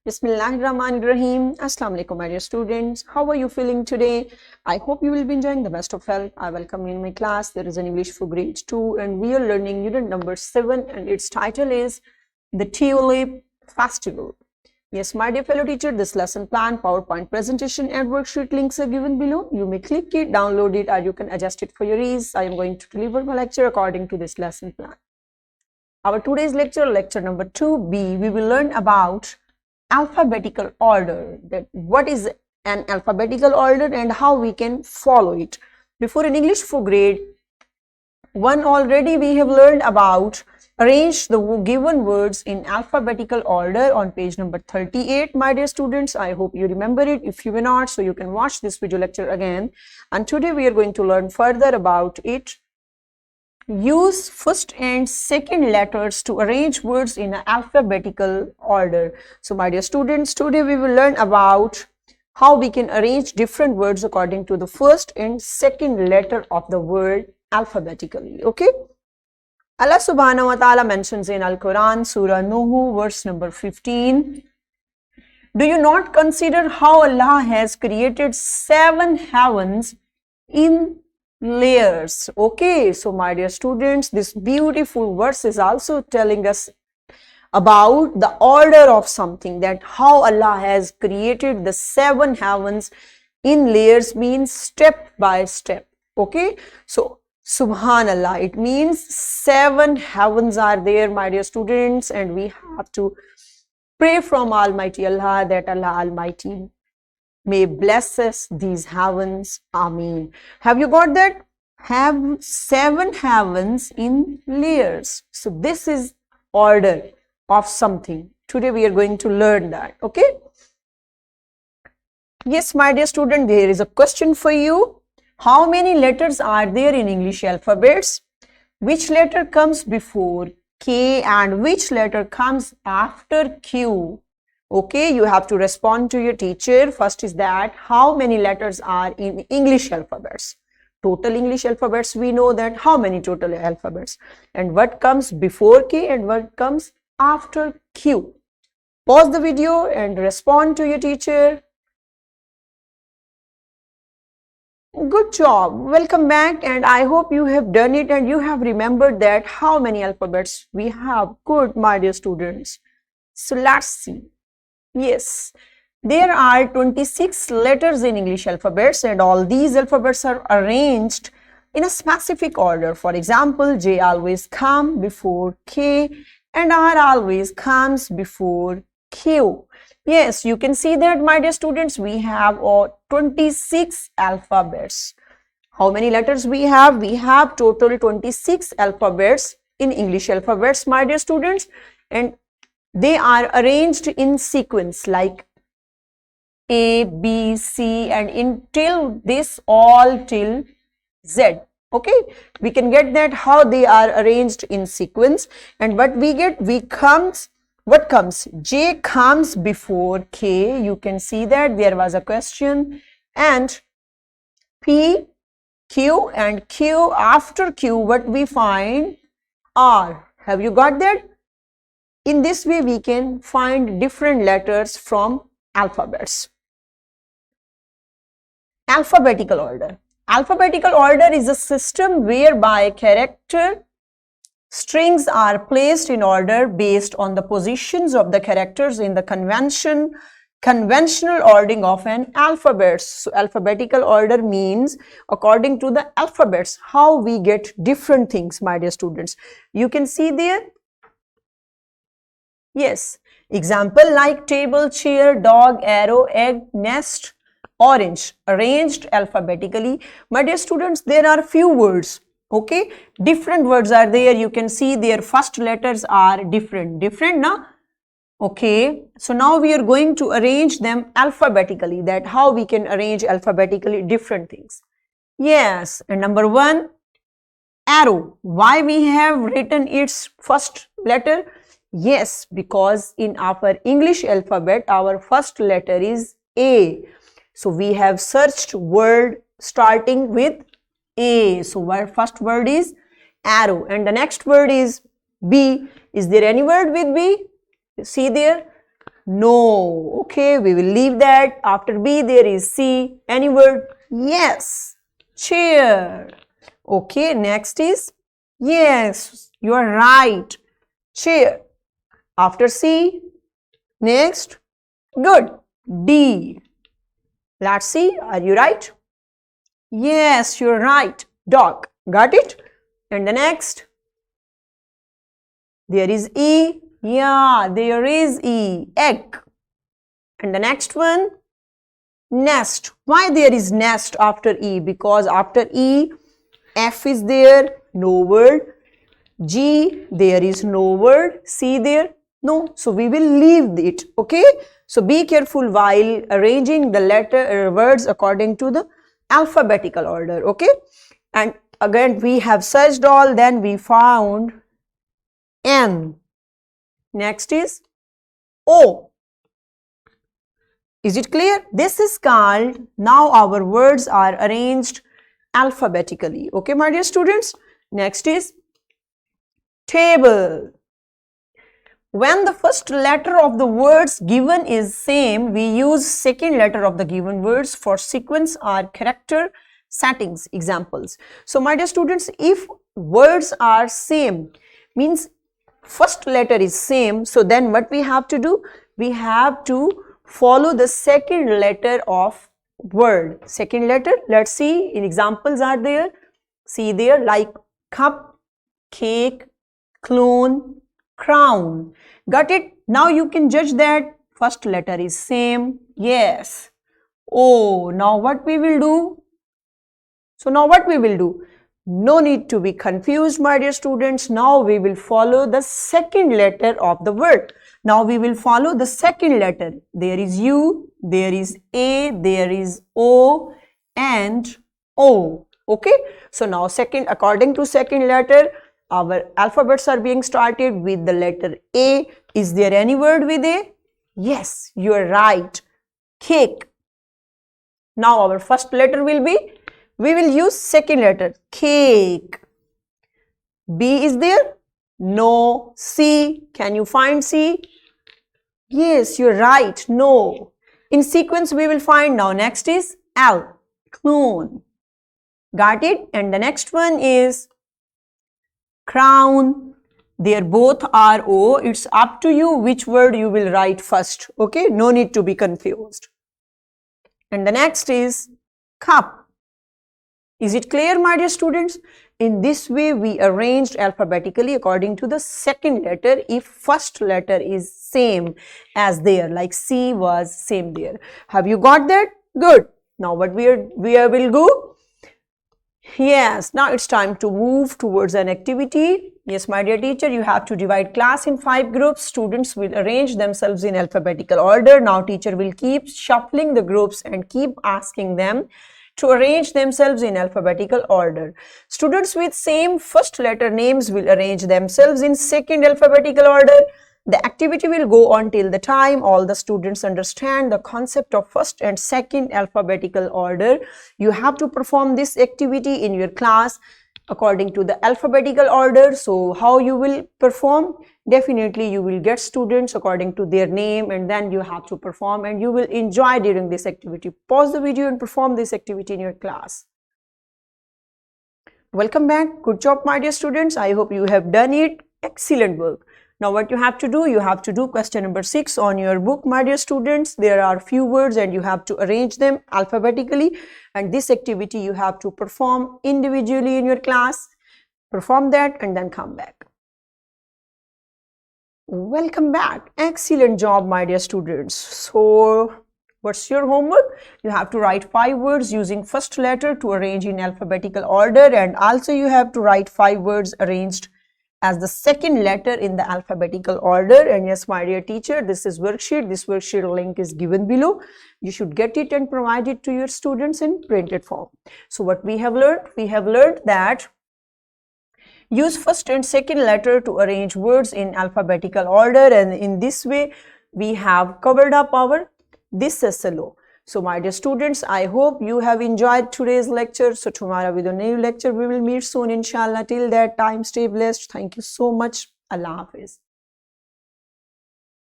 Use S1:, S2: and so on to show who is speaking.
S1: Bismillahirrahmanirrahim. Assalamu alaikum, my dear students. How are you feeling today? I hope you will be enjoying the best of health. I welcome you in my class. There is an English for grade 2 and we are learning unit number 7 and its title is The Tulip Festival. Yes, my dear fellow teacher, this lesson plan, PowerPoint presentation and worksheet links are given below. You may click it, download it, or you can adjust it for your ease. I am going to deliver my lecture according to this lesson plan. Our today's lecture, lecture number 2B, we will learn about alphabetical order, that what is an alphabetical order and how we can follow it. Before in English for grade 1 already we have learned about arrange the given words in alphabetical order on page number 38, my dear students. I hope you remember it. If you were not, so you can watch this video lecture again. And today we are going to learn further about it. Use first and second letters to arrange words in an alphabetical order. So my dear students, today we will learn about how we can arrange different words according to the first and second letter of the word alphabetically. Okay. Allah subhanahu wa ta'ala mentions in Al-Quran, Surah Nuh, verse number 15. Do you not consider how Allah has created 7 heavens in layers? Okay, so my dear students, this beautiful verse is also telling us about the order of something, that how Allah has created the 7 heavens in layers means step by step. Okay, so Subhanallah, it means 7 heavens are there, my dear students, and we have to pray from Almighty Allah that Allah Almighty may bless us these heavens. Ameen. Have you got that? Have 7 heavens in layers. So this is order of something. Today we are going to learn that. Okay. Yes, my dear student, there is a question for you. How many letters are there in English alphabets? Which letter comes before K and which letter comes after Q? Okay, you have to respond to your teacher. First is that how many letters are in English alphabets? Total English alphabets, we know that how many total alphabets, and what comes before K and what comes after Q. Pause the video and respond to your teacher. Good job. Welcome back, and I hope you have done it and you have remembered that how many alphabets we have. Good, my dear students. So let's see. Yes, there are 26 letters in English alphabets and all these alphabets are arranged in a specific order. For example, J always comes before K and R always comes before Q. Yes, you can see that, my dear students, we have 26 alphabets. How many letters we have? We have total 26 alphabets in English alphabets, my dear students, and they are arranged in sequence like A, B, C, and until this all till Z. Okay, we can get that how they are arranged in sequence, and what we get, what comes? J comes before K. You can see that there was a question, and P, Q, and Q after Q, what we find? R. Have you got that? In this way, we can find different letters from alphabets. Alphabetical order. Alphabetical order is a system whereby character strings are placed in order based on the positions of the characters in the conventional ordering of an alphabet. So alphabetical order means according to the alphabets, how we get different things, my dear students. You can see there. Yes, example like table, chair, dog, arrow, egg, nest, orange, arranged alphabetically. My dear students, there are few words. Okay, different words are there. You can see their first letters are different na? Okay, so now we are going to arrange them alphabetically. That how we can arrange alphabetically different things. Yes, and number 1, arrow. Why we have written its first letter? Yes, because in our English alphabet, our first letter is A. So we have searched word starting with A. So our first word is arrow, and the next word is B. Is there any word with B? See there? No. Okay, we will leave that. After B, there is C. Any word? Yes. Chair. Okay, next is yes. You are right. Chair. After C, next. Good. D. Let's see. Are you right? Yes, you're right. Dog. Got it? And the next. There is E. Yeah, there is E. Egg. And the next one. Nest. Why there is nest after E? Because after E, F is there. No word. G, there is no word. C there. No. So we will leave it. Okay. So be careful while arranging the words according to the alphabetical order. Okay. And again, we have searched all. Then we found N. Next is O. Is it clear? This is called, now our words are arranged alphabetically. Okay, my dear students. Next is table. When the first letter of the words given is same, we use second letter of the given words for sequence or character settings. Examples. So my dear students, if words are same, means first letter is same, so then what we have to do? We have to follow the second letter of word. Second letter, let's see, in examples are there. See there, like cup, cake, clone, crown. Got it? Now you can judge that first letter is same. Yes. Oh, now what we will do? So now what we will do? No need to be confused, my dear students. Now we will follow the second letter of the word. Now we will follow the second letter. There is U, there is A, there is O and O. Okay. So now second, according to second letter, our alphabets are being started with the letter A. Is there any word with A? Yes, you are right. Cake. Now our first letter will be, we will use second letter, cake. B is there? No. C, can you find C? Yes, you're right. No. In sequence, we will find now. Next is L, clone. Got it? And the next one is crown. They both are O. It's up to you which word you will write first. Okay? No need to be confused. And the next is cup. Is it clear, my dear students? In this way, we arranged alphabetically according to the second letter if first letter is same as there, like C was same there. Have you got that? Good. Now what we will go? Yes, now it's time to move towards an activity. Yes, my dear teacher, you have to divide class in 5 groups. Students will arrange themselves in alphabetical order. Now teacher will keep shuffling the groups and keep asking them to arrange themselves in alphabetical order. Students with same first letter names will arrange themselves in second alphabetical order. The activity will go on till the time all the students understand the concept of first and second alphabetical order. You have to perform this activity in your class according to the alphabetical order. So how you will perform? Definitely you will get students according to their name and then you have to perform and you will enjoy during this activity. Pause the video and perform this activity in your class. Welcome back. Good job, my dear students. I hope you have done it. Excellent work. Now what you have to do? You have to do question number 6 on your book, my dear students. There are few words and you have to arrange them alphabetically, and this activity you have to perform individually in your class. Perform that and then come back. Welcome back. Excellent job, my dear students. So what's your homework? You have to write 5 words using first letter to arrange in alphabetical order, and also you have to write 5 words arranged as the second letter in the alphabetical order. And yes, my dear teacher, this is worksheet. This worksheet link is given below. You should get it and provide it to your students in printed form. So what we have learned? We have learned that use first and second letter to arrange words in alphabetical order, and in this way we have covered up our this SLO. So my dear students, I hope you have enjoyed today's lecture. So tomorrow with a new lecture we will meet soon, inshallah. Till that time, stay blessed. Thank you so much. Allah Hafiz.